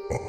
Every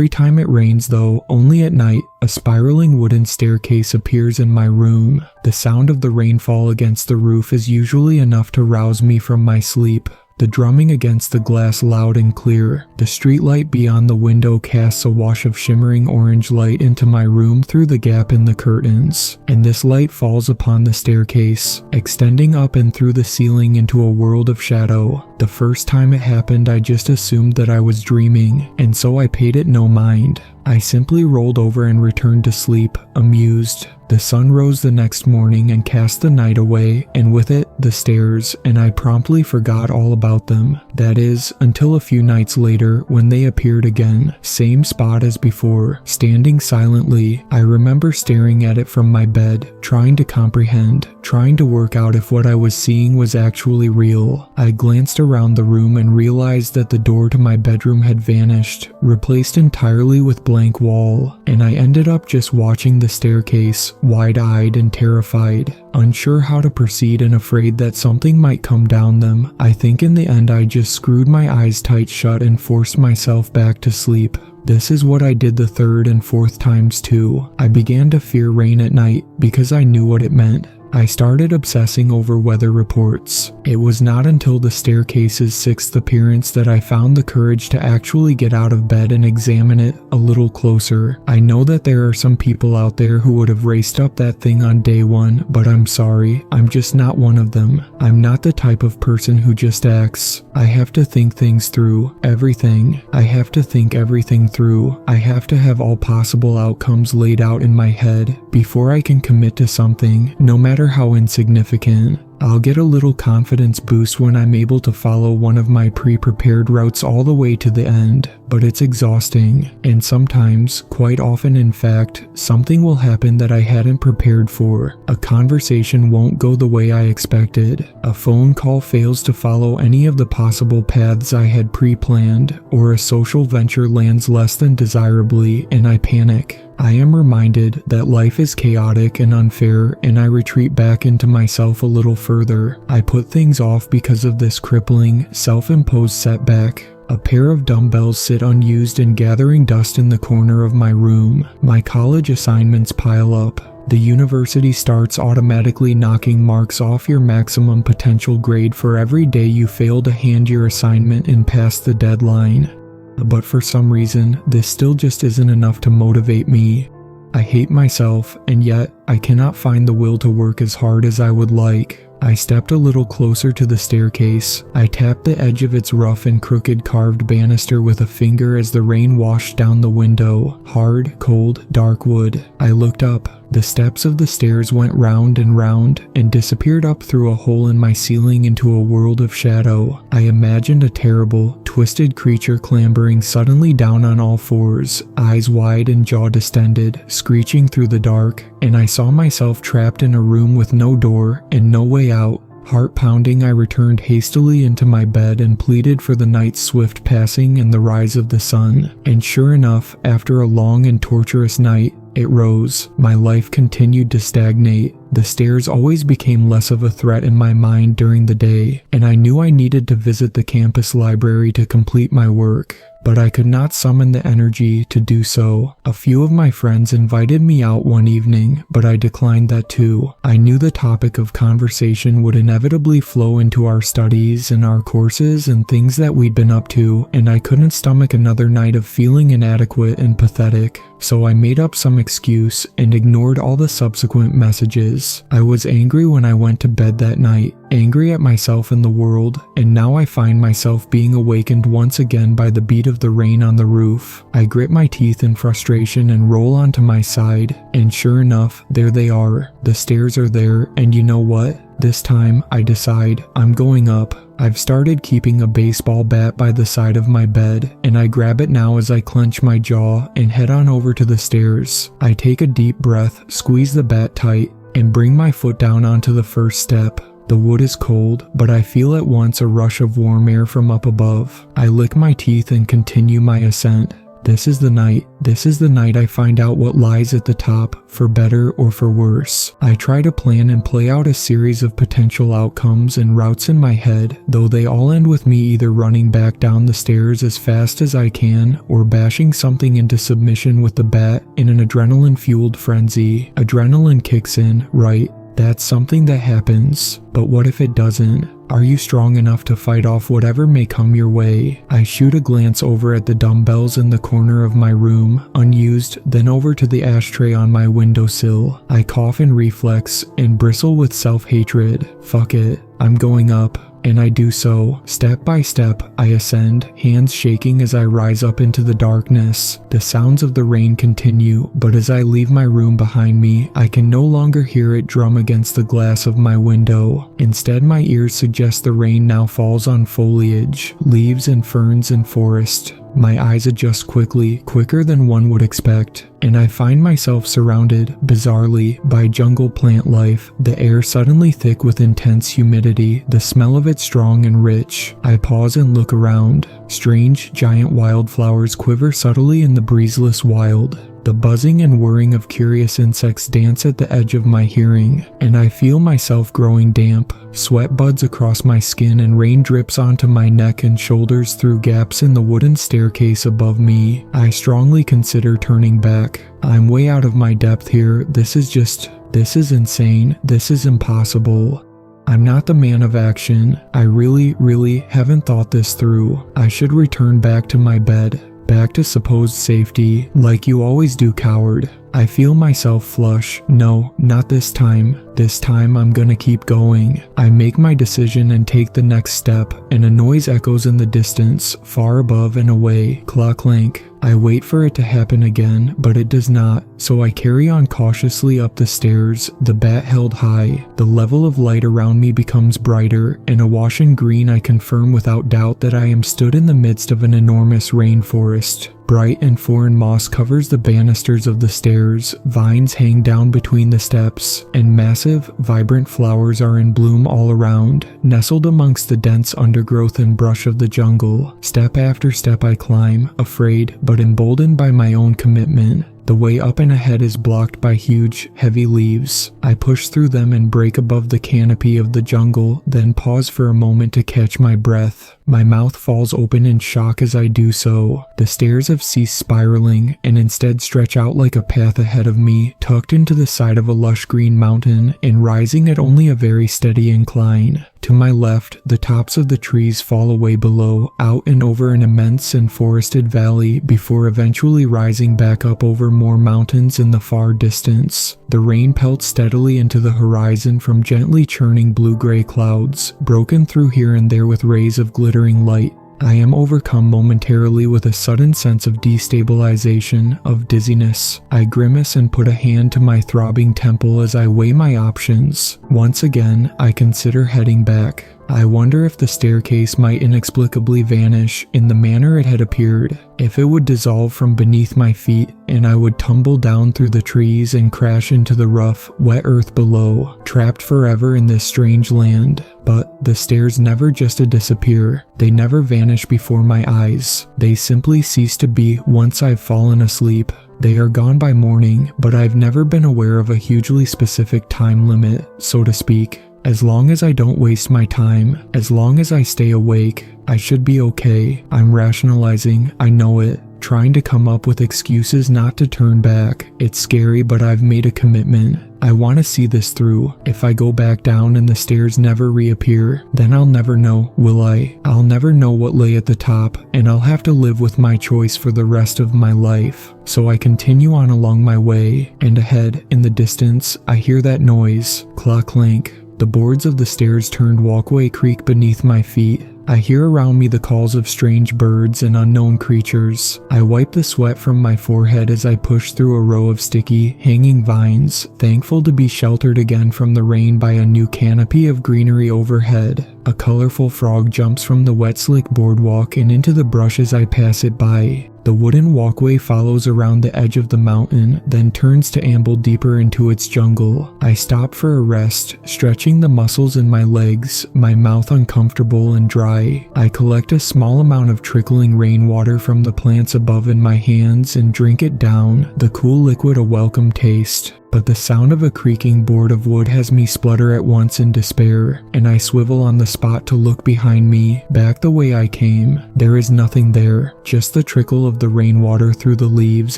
time it rains though, only at night, a spiraling wooden staircase appears in my room. The sound of the rainfall against the roof is usually enough to rouse me from my sleep. The drumming against the glass loud and clear. The streetlight beyond the window casts a wash of shimmering orange light into my room through the gap in the curtains, and this light falls upon the staircase, extending up and through the ceiling into a world of shadow. The first time it happened, I just assumed that I was dreaming, and so I paid it no mind. I simply rolled over and returned to sleep, amused. The sun rose the next morning and cast the night away, and with it, the stairs, and I promptly forgot all about them. That is, until a few nights later when they appeared again, same spot as before, standing silently. I remember staring at it from my bed, trying to comprehend, trying to work out if what I was seeing was actually real. I glanced around the room and realized that the door to my bedroom had vanished, replaced entirely with blank wall, and I ended up just watching the staircase, wide-eyed and terrified, unsure how to proceed and afraid that something might come down them. I think in the end I just screwed my eyes tight shut and forced myself back to sleep. This is what I did the third and fourth times too. I began to fear rain at night because I knew what it meant. I started obsessing over weather reports. It was not until the staircase's sixth appearance that I found the courage to actually get out of bed and examine it a little closer. I know that there are some people out there who would have raced up that thing on day one, but I'm sorry, I'm just not one of them. I'm not the type of person who just acts. I have to think things through, everything. I have to think everything through. I have to have all possible outcomes laid out in my head before I can commit to something, no matter how insignificant. I'll get a little confidence boost when I'm able to follow one of my pre-prepared routes all the way to the end, but it's exhausting, and sometimes, quite often in fact, something will happen that I hadn't prepared for. A conversation won't go the way I expected, a phone call fails to follow any of the possible paths I had pre-planned, or a social venture lands less than desirably and I panic. I am reminded that life is chaotic and unfair, and I retreat back into myself a little further. I put things off because of this crippling, self-imposed setback. A pair of dumbbells sit unused and gathering dust in the corner of my room. My college assignments pile up. The university starts automatically knocking marks off your maximum potential grade for every day you fail to hand your assignment and pass the deadline. But for some reason, this still just isn't enough to motivate me. I hate myself, and yet I cannot find the will to work as hard as I would like. I stepped a little closer to the staircase. I tapped the edge of its rough and crooked carved banister with a finger as the rain washed down the window. Hard, cold, dark wood. I looked up. The steps of the stairs went round and disappeared up through a hole in my ceiling into a world of shadow. I imagined a terrible, twisted creature clambering suddenly down on all fours, eyes wide and jaw distended, screeching through the dark, and I saw myself trapped in a room with no door and no way out. Heart pounding, I returned hastily into my bed and pleaded for the night's swift passing and the rise of the sun. And sure enough, after a long and torturous night, it rose. My life continued to stagnate. The stairs always became less of a threat in my mind during the day, and I knew I needed to visit the campus library to complete my work. But I could not summon the energy to do so. A few of my friends invited me out one evening, but I declined that too. I knew the topic of conversation would inevitably flow into our studies and our courses and things that we'd been up to, and I couldn't stomach another night of feeling inadequate and pathetic. So I made up some excuse and ignored all the subsequent messages. I was angry when I went to bed that night, angry at myself and the world, and now I find myself being awakened once again by the beat of the rain on the roof. I grit my teeth in frustration and roll onto my side, and sure enough, there they are. The stairs are there, and you know what? This time, I decide I'm going up. I've started keeping a baseball bat by the side of my bed, and I grab it now as I clench my jaw and head on over to the stairs. I take a deep breath, squeeze the bat tight, and bring my foot down onto the first step. The wood is cold, but I feel at once a rush of warm air from up above. I lick my teeth and continue my ascent. This is the night. This is the night I find out what lies at the top, for better or for worse. I try to plan and play out a series of potential outcomes and routes in my head, though they all end with me either running back down the stairs as fast as I can or bashing something into submission with the bat in an adrenaline-fueled frenzy. Adrenaline kicks in, right? That's something that happens. But what if it doesn't? Are you strong enough to fight off whatever may come your way? I shoot a glance over at the dumbbells in the corner of my room, unused, then over to the ashtray on my windowsill. I cough in reflex and bristle with self-hatred. Fuck it. I'm going up. And I do so. Step by step, I ascend, hands shaking as I rise up into the darkness. The sounds of the rain continue, but as I leave my room behind me, I can no longer hear it drum against the glass of my window. Instead, my ears suggest the rain now falls on foliage, leaves and ferns and forest. My eyes adjust quickly, quicker than one would expect, and I find myself surrounded, bizarrely, by jungle plant life, the air suddenly thick with intense humidity, the smell of it strong and rich. I pause and look around. Strange, giant wildflowers quiver subtly in the breezeless wild. The buzzing and whirring of curious insects dance at the edge of my hearing, and I feel myself growing damp. Sweat buds across my skin and rain drips onto my neck and shoulders through gaps in the wooden staircase above me. I strongly consider turning back. I'm way out of my depth here. This is insane. This is impossible. I'm not the man of action. I really haven't thought this through. I should return back to my bed. Back to supposed safety, like you always do, coward. I feel myself flush. No, not this time. This time I'm gonna keep going. I make my decision and take the next step, and a noise echoes in the distance, far above and away. Clink. I wait for it to happen again, but it does not, so I carry on cautiously up the stairs, the bat held high. The level of light around me becomes brighter, and awash in green I confirm without doubt that I am stood in the midst of an enormous rainforest. Bright and foreign moss covers the banisters of the stairs, vines hang down between the steps, and massive, vibrant flowers are in bloom all around, nestled amongst the dense undergrowth and brush of the jungle. Step after step I climb, afraid but emboldened by my own commitment. The way up and ahead is blocked by huge, heavy leaves. I push through them and break above the canopy of the jungle, then pause for a moment to catch my breath. My mouth falls open in shock as I do so. The stairs have ceased spiraling and instead stretch out like a path ahead of me, tucked into the side of a lush green mountain and rising at only a very steady incline. To my left, the tops of the trees fall away below, out and over an immense and forested valley before eventually rising back up over more mountains in the far distance. The rain pelts steadily into the horizon from gently churning blue-gray clouds, broken through here and there with rays of glittering light. I am overcome momentarily with a sudden sense of destabilization, of dizziness. I grimace and put a hand to my throbbing temple as I weigh my options. Once again, I consider heading back. I wonder if the staircase might inexplicably vanish in the manner it had appeared, if it would dissolve from beneath my feet and I would tumble down through the trees and crash into the rough, wet earth below, trapped forever in this strange land. But the stairs never just disappear. They never vanish before my eyes. They simply cease to be once I've fallen asleep. They are gone by morning, but I've never been aware of a hugely specific time limit, so to speak. As long as I don't waste my time, as long as I stay awake, I should be okay. I'm rationalizing, I know it, trying to come up with excuses not to turn back. It's scary, but I've made a commitment. I want to see this through. If I go back down and the stairs never reappear, then I'll never know, will I? I'll never know what lay at the top, and I'll have to live with my choice for the rest of my life. So I continue on along my way, and ahead, in the distance, I hear that noise. Clink. The boards of the stairs-turned walkway creak beneath my feet. I hear around me the calls of strange birds and unknown creatures. I wipe the sweat from my forehead as I push through a row of sticky, hanging vines, thankful to be sheltered again from the rain by a new canopy of greenery overhead. A colorful frog jumps from the wet slick boardwalk and into the brush as I pass it by. The wooden walkway follows around the edge of the mountain, then turns to amble deeper into its jungle. I stop for a rest, stretching the muscles in my legs, my mouth uncomfortable and dry. I collect a small amount of trickling rainwater from the plants above in my hands and drink it down, the cool liquid a welcome taste. But the sound of a creaking board of wood has me splutter at once in despair, and I swivel on the spot to look behind me, back the way I came. There is nothing there, just the trickle of the rainwater through the leaves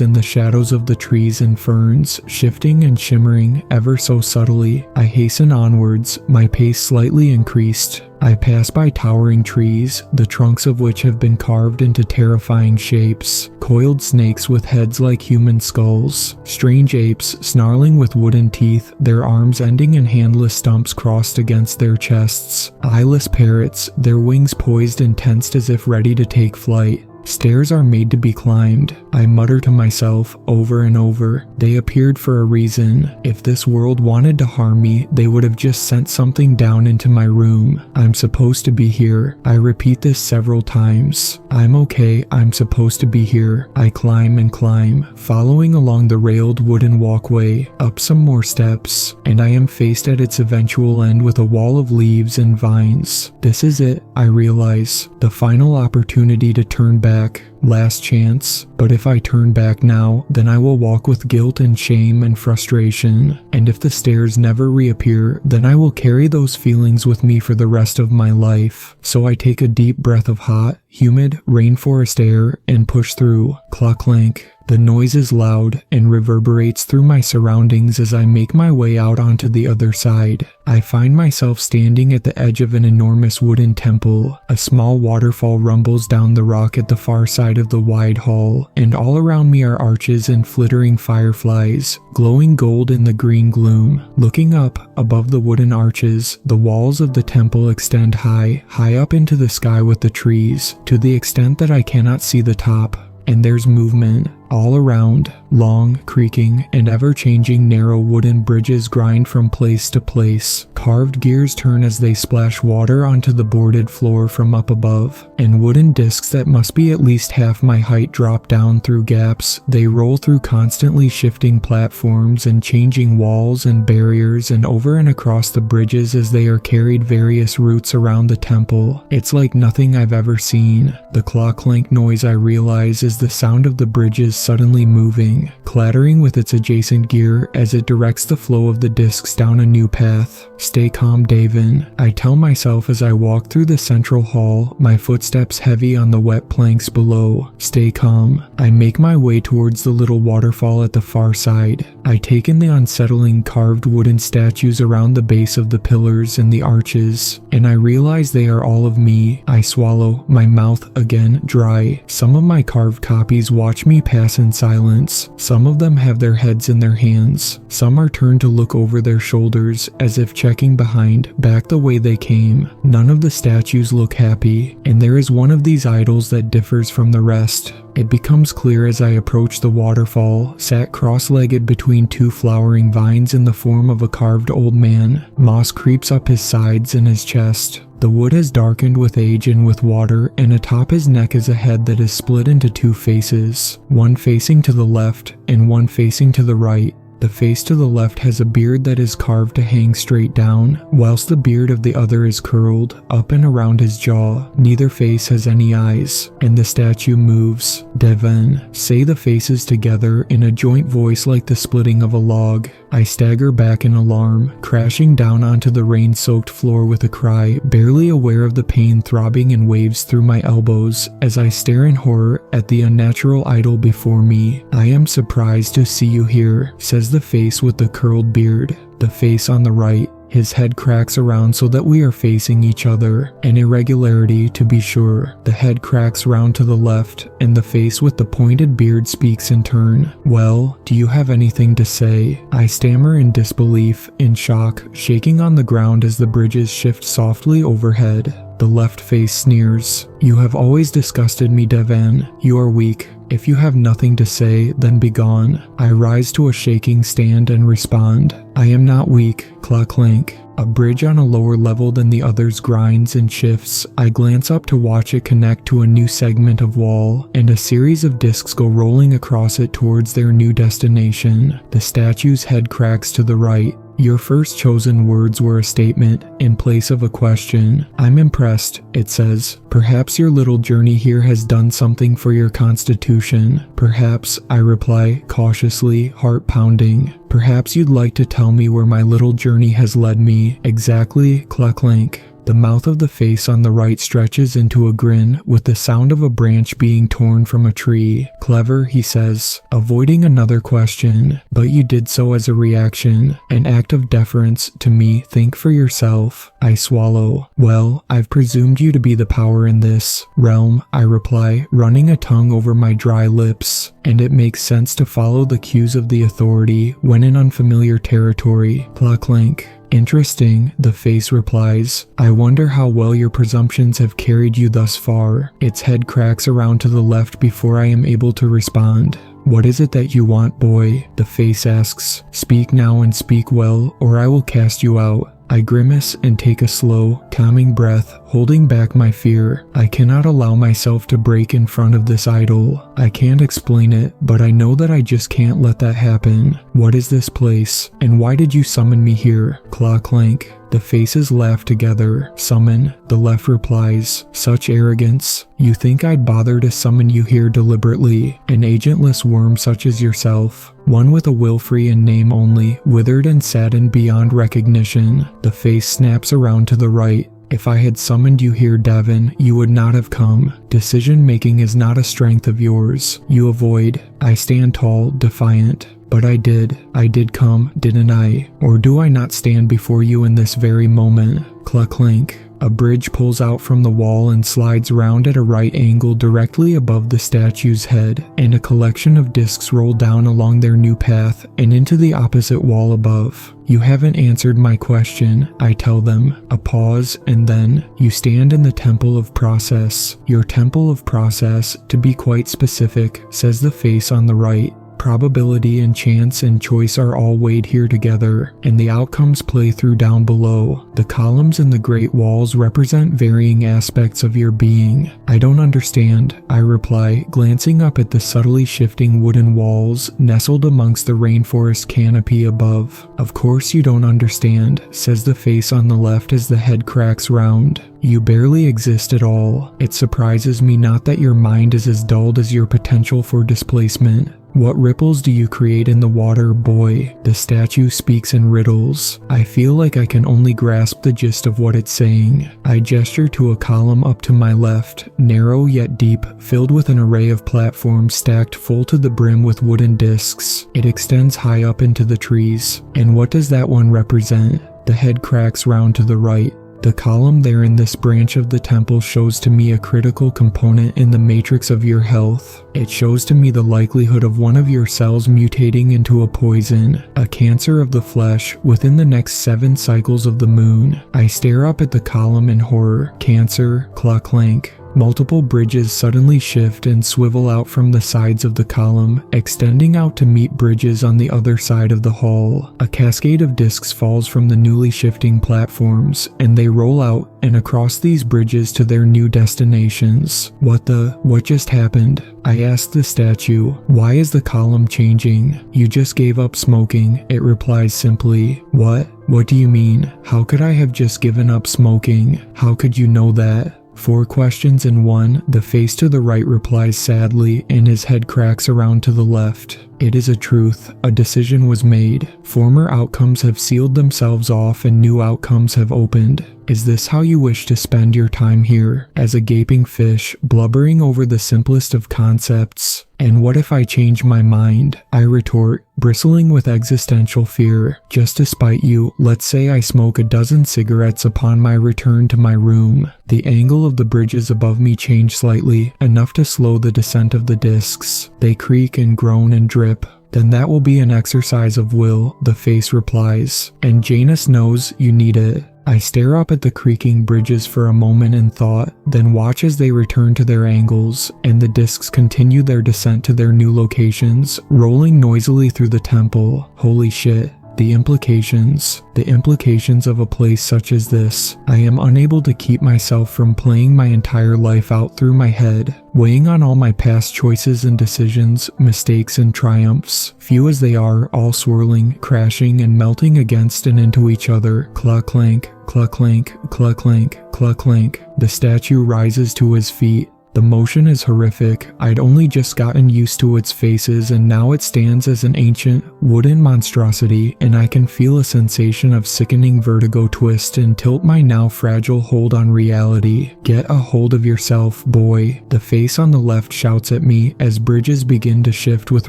and the shadows of the trees and ferns, shifting and shimmering ever so subtly. I hasten onwards, my pace slightly increased. I pass by towering trees, the trunks of which have been carved into terrifying shapes, coiled snakes with heads like human skulls, strange apes snarling with wooden teeth, their arms ending in handless stumps crossed against their chests, eyeless parrots, their wings poised and tensed as if ready to take flight. Stairs are made to be climbed. I mutter to myself over and over. They appeared for a reason. If this world wanted to harm me, they would have just sent something down into my room. I'm supposed to be here. I repeat this several times. I'm okay. I'm supposed to be here. I climb and climb, following along the railed wooden walkway, up some more steps, and I am faced at its eventual end with a wall of leaves and vines. This is it, I realize. The final opportunity to turn back. Last chance. But if I turn back now, then I will walk with guilt and shame and frustration. And if the stairs never reappear, then I will carry those feelings with me for the rest of my life. So I take a deep breath of hot, humid rainforest air and push through. Clock-clank. The noise is loud and reverberates through my surroundings as I make my way out onto the other side. I find myself standing at the edge of an enormous wooden temple. A small waterfall rumbles down the rock at the far side of the wide hall, and all around me are arches and flittering fireflies, glowing gold in the green gloom. Looking up, above the wooden arches, the walls of the temple extend high up into the sky with the trees, to the extent that I cannot see the top. And there's movement all around. Long, creaking, and ever-changing narrow wooden bridges grind from place to place. Carved gears turn as they splash water onto the boarded floor from up above, and wooden discs that must be at least half my height drop down through gaps. They roll through constantly shifting platforms and changing walls and barriers and over and across the bridges as they are carried various routes around the temple. It's like nothing I've ever seen. The clock-clank noise I realize is the sound of the bridges suddenly moving, clattering with its adjacent gear as it directs the flow of the discs down a new path. Stay calm, Davin, I tell myself as I walk through the central hall, my footsteps heavy on the wet planks below. Stay calm. I make my way towards the little waterfall at the far side. I take in the unsettling carved wooden statues around the base of the pillars and the arches, and I realize they are all of me. I swallow, my mouth again dry. Some of my carved copies watch me pass in silence. Some of them have their heads in their hands. Some are turned to look over their shoulders as if checking behind, back the way they came. None of the statues look happy, and there is one of these idols that differs from the rest. It becomes clear as I approach the waterfall, sat cross-legged between two flowering vines in the form of a carved old man. Moss creeps up his sides and his chest. The wood has darkened with age and with water, and atop his neck is a head that is split into two faces, one facing to the left and one facing to the right. The face to the left has a beard that is carved to hang straight down, whilst the beard of the other is curled up and around his jaw. Neither face has any eyes, and the statue moves. Devon, say the faces together in a joint voice like the splitting of a log. I stagger back in alarm, crashing down onto the rain-soaked floor with a cry, barely aware of the pain throbbing in waves through my elbows as I stare in horror at the unnatural idol before me. I am surprised to see you here, says the face with the curled beard. The face on the right. His head cracks around so that we are facing each other, an irregularity to be sure. The head cracks round to the left, and the face with the pointed beard speaks in turn. Well, do you have anything to say? I stammer in disbelief, in shock, shaking on the ground as the bridges shift softly overhead. The left face sneers. You have always disgusted me, Devan. You are weak. If you have nothing to say, then be gone. I rise to a shaking stand and respond. I am not weak. Clock-clank. A bridge on a lower level than the others grinds and shifts. I glance up to watch it connect to a new segment of wall, and a series of discs go rolling across it towards their new destination. The statue's head cracks to the right. Your first chosen words were a statement in place of a question. I'm impressed, it says. Perhaps your little journey here has done something for your constitution. Perhaps, I reply, cautiously, heart pounding. Perhaps you'd like to tell me where my little journey has led me. Exactly, cluck-clank. The mouth of the face on the right stretches into a grin with the sound of a branch being torn from a tree. Clever, he says, avoiding another question. But you did so as a reaction, an act of deference to me. Think for yourself. I swallow. Well, I've presumed you to be the power in this realm, I reply, running a tongue over my dry lips. And it makes sense to follow the cues of the authority when in unfamiliar territory. Cluck-clank. Interesting, the face replies. I wonder how well your presumptions have carried you thus far. Its head cracks around to the left before I am able to respond. What is it that you want, boy? The face asks. Speak now and speak well, or I will cast you out. I grimace and take a slow, calming breath, holding back my fear. I cannot allow myself to break in front of this idol. I can't explain it, but I know that I just can't let that happen. What is this place? And why did you summon me here? Claw-clank. The faces laugh together. Summon, the left replies. Such arrogance. You think I'd bother to summon you here deliberately? An agentless worm such as yourself. One with a will free in name only, withered and saddened beyond recognition. The face snaps around to the right. If I had summoned you here, Devin, you would not have come. Decision-making is not a strength of yours. You avoid. I stand tall, defiant. But I did come, didn't I? Or do I not stand before you in this very moment? Cluck-clank. A bridge pulls out from the wall and slides round at a right angle directly above the statue's head, and a collection of discs roll down along their new path and into the opposite wall above. You haven't answered my question, I tell them. A pause, and then, you stand in the temple of process. Your temple of process, to be quite specific, says the face on the right. Probability and chance and choice are all weighed here together, and the outcomes play through down below. The columns and the great walls represent varying aspects of your being. I don't understand, I reply, glancing up at the subtly shifting wooden walls nestled amongst the rainforest canopy above. Of course you don't understand, says the face on the left as the head cracks round. You barely exist at all. It surprises me not that your mind is as dulled as your potential for displacement. What ripples do you create in the water, boy? The statue speaks in riddles. I feel like I can only grasp the gist of what it's saying. I gesture to a column up to my left, narrow yet deep, filled with an array of platforms stacked full to the brim with wooden discs. It extends high up into the trees. And what does that one represent? The head cracks round to the right. The column there in this branch of the temple shows to me a critical component in the matrix of your health. It shows to me the likelihood of one of your cells mutating into a poison, a cancer of the flesh, within the next 7 cycles of the moon. I stare up at the column in horror. Cancer, cluck-clank. Multiple bridges suddenly shift and swivel out from the sides of the column, extending out to meet bridges on the other side of the hall. A cascade of discs falls from the newly shifting platforms, and they roll out and across these bridges to their new destinations. What just happened? I ask the statue. Why is the column changing? You just gave up smoking, it replies simply. What? What do you mean? How could I have just given up smoking? How could you know that? 4 questions in one, the face to the right replies sadly, and his head cracks around to the left. It is a truth. A decision was made. Former outcomes have sealed themselves off and new outcomes have opened. Is this how you wish to spend your time here, as a gaping fish, blubbering over the simplest of concepts? And what if I change my mind? I retort, bristling with existential fear. Just to spite you, let's say I smoke a dozen cigarettes upon my return to my room. The angle of the bridges above me change slightly, enough to slow the descent of the discs. They creak and groan and drip. Then that will be an exercise of will, the face replies. And Janus knows you need it. I stare up at the creaking bridges for a moment in thought, then watch as they return to their angles, and the discs continue their descent to their new locations, rolling noisily through the temple. Holy shit. The implications of a place such as this. I am unable to keep myself from playing my entire life out through my head, weighing on all my past choices and decisions, mistakes and triumphs, few as they are, all swirling, crashing and melting against and into each other. Cluck-clank, cluck-clank, cluck-clank, cluck-clank. The statue rises to his feet. The motion is horrific. I'd only just gotten used to its faces, and now it stands as an ancient, wooden monstrosity, and I can feel a sensation of sickening vertigo twist and tilt my now fragile hold on reality. Get a hold of yourself, boy. The face on the left shouts at me as bridges begin to shift with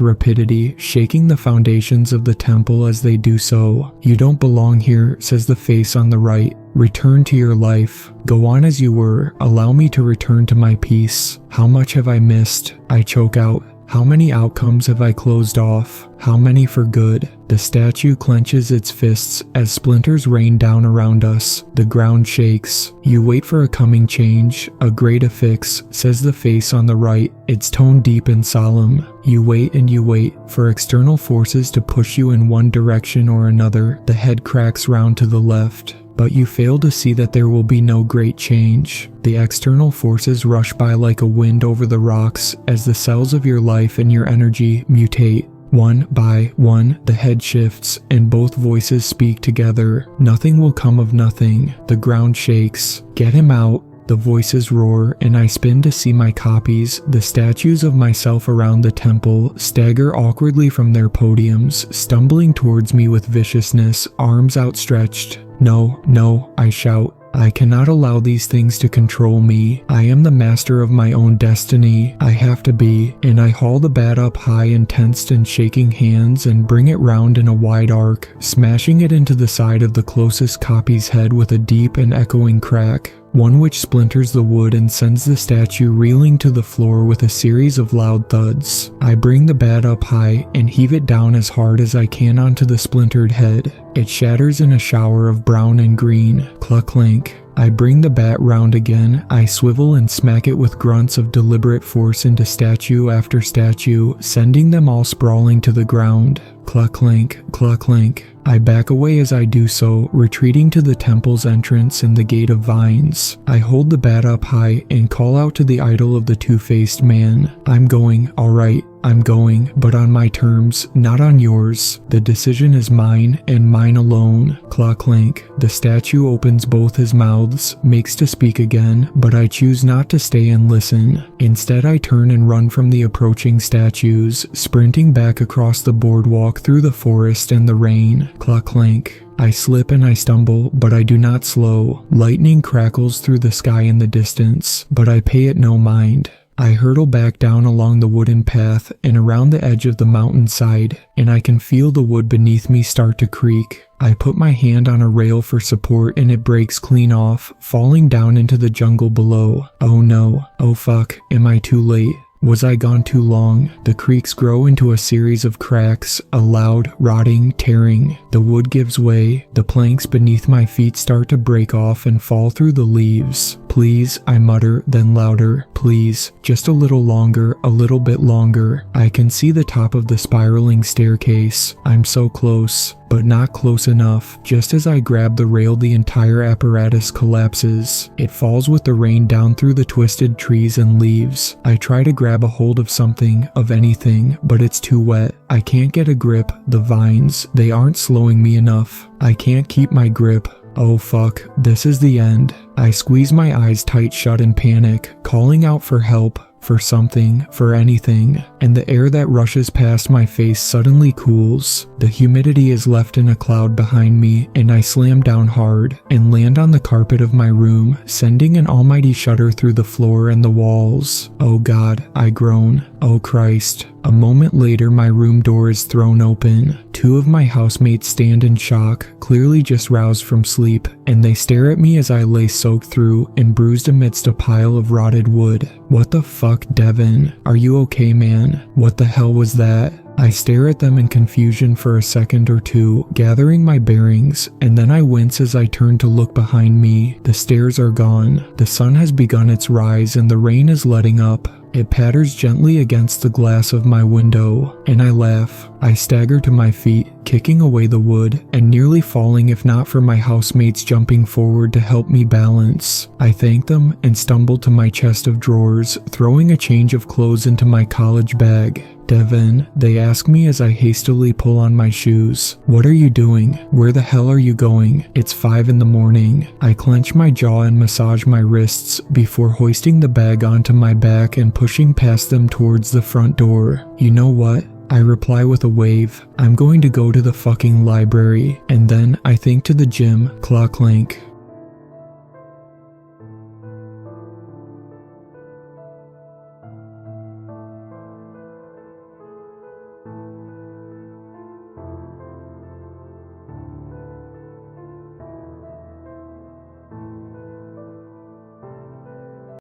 rapidity, shaking the foundations of the temple as they do so. You don't belong here, says the face on the right. Return to your life. Go on as you were. Allow me to return to my peace. How much have I missed? I choke out. How many outcomes have I closed off? How many for good? The statue clenches its fists as splinters rain down around us. The ground shakes. You wait for a coming change, a great affix, says the face on the right, its tone deep and solemn. You wait and you wait for external forces to push you in one direction or another. The head cracks round to the left. But you fail to see that there will be no great change. The external forces rush by like a wind over the rocks as the cells of your life and your energy mutate. One by one, the head shifts, and both voices speak together. Nothing will come of nothing. The ground shakes. Get him out. The voices roar, and I spin to see my copies, the statues of myself around the temple, stagger awkwardly from their podiums, stumbling towards me with viciousness, arms outstretched. No, no, I shout. I cannot allow these things to control me. I am the master of my own destiny. I have to be, and I haul the bat up high in tensed and shaking hands and bring it round in a wide arc, smashing it into the side of the closest copy's head with a deep and echoing crack, one which splinters the wood and sends the statue reeling to the floor with a series of loud thuds. I bring the bat up high and heave it down as hard as I can onto the splintered head. It shatters in a shower of brown and green. Cluck-clank. I bring the bat round again. I swivel and smack it with grunts of deliberate force into statue after statue, sending them all sprawling to the ground. Cluck-clank, cluck-clank. I back away as I do so, retreating to the temple's entrance and the gate of vines. I hold the bat up high and call out to the idol of the two-faced man. I'm going, all right. I'm going, but on my terms, not on yours. The decision is mine, and mine alone. Cluck-clank. The statue opens both his mouths, makes to speak again, but I choose not to stay and listen. Instead, I turn and run from the approaching statues, sprinting back across the boardwalk through the forest and the rain. Cluck-clank. I slip and I stumble, but I do not slow. Lightning crackles through the sky in the distance, but I pay it no mind. I hurtle back down along the wooden path and around the edge of the mountainside, and I can feel the wood beneath me start to creak. I put my hand on a rail for support and it breaks clean off, falling down into the jungle below. Oh no, oh fuck, am I too late? Was I gone too long? The creaks grow into a series of cracks, a loud, rotting, tearing. The wood gives way. The planks beneath my feet start to break off and fall through the leaves. Please, I mutter, then louder. Please, just a little longer, a little bit longer. I can see the top of the spiraling staircase. I'm so close, but not close enough. Just as I grab the rail, the entire apparatus collapses. It falls with the rain down through the twisted trees and leaves. I try to grab a hold of something, of anything, but it's too wet. I can't get a grip. The vines, they aren't slowing me enough. I can't keep my grip. Oh fuck, this is the end. I squeeze my eyes tight shut in panic, calling out for help. For something, for anything, and the air that rushes past my face suddenly cools. The humidity is left in a cloud behind me, and I slam down hard and land on the carpet of my room, sending an almighty shudder through the floor and the walls. Oh God, I groan. Oh Christ. A moment later, my room door is thrown open. Two of my housemates stand in shock, clearly just roused from sleep, and they stare at me as I lay soaked through and bruised amidst a pile of rotted wood. What the fuck, Devin? Are you okay, man? What the hell was that? I stare at them in confusion for a second or two, gathering my bearings, and then I wince as I turn to look behind me. The stairs are gone. The sun has begun its rise and the rain is letting up. It patters gently against the glass of my window, and I laugh. I stagger to my feet, kicking away the wood, and nearly falling if not for my housemates jumping forward to help me balance. I thank them and stumble to my chest of drawers, throwing a change of clothes into my college bag. "Devin," they ask me as I hastily pull on my shoes. "What are you doing? Where the hell are you going? It's 5 in the morning." I clench my jaw and massage my wrists before hoisting the bag onto my back and pushing past them towards the front door. "You know what?" I reply with a wave. "I'm going to go to the fucking library." And then I think to the gym, clock link.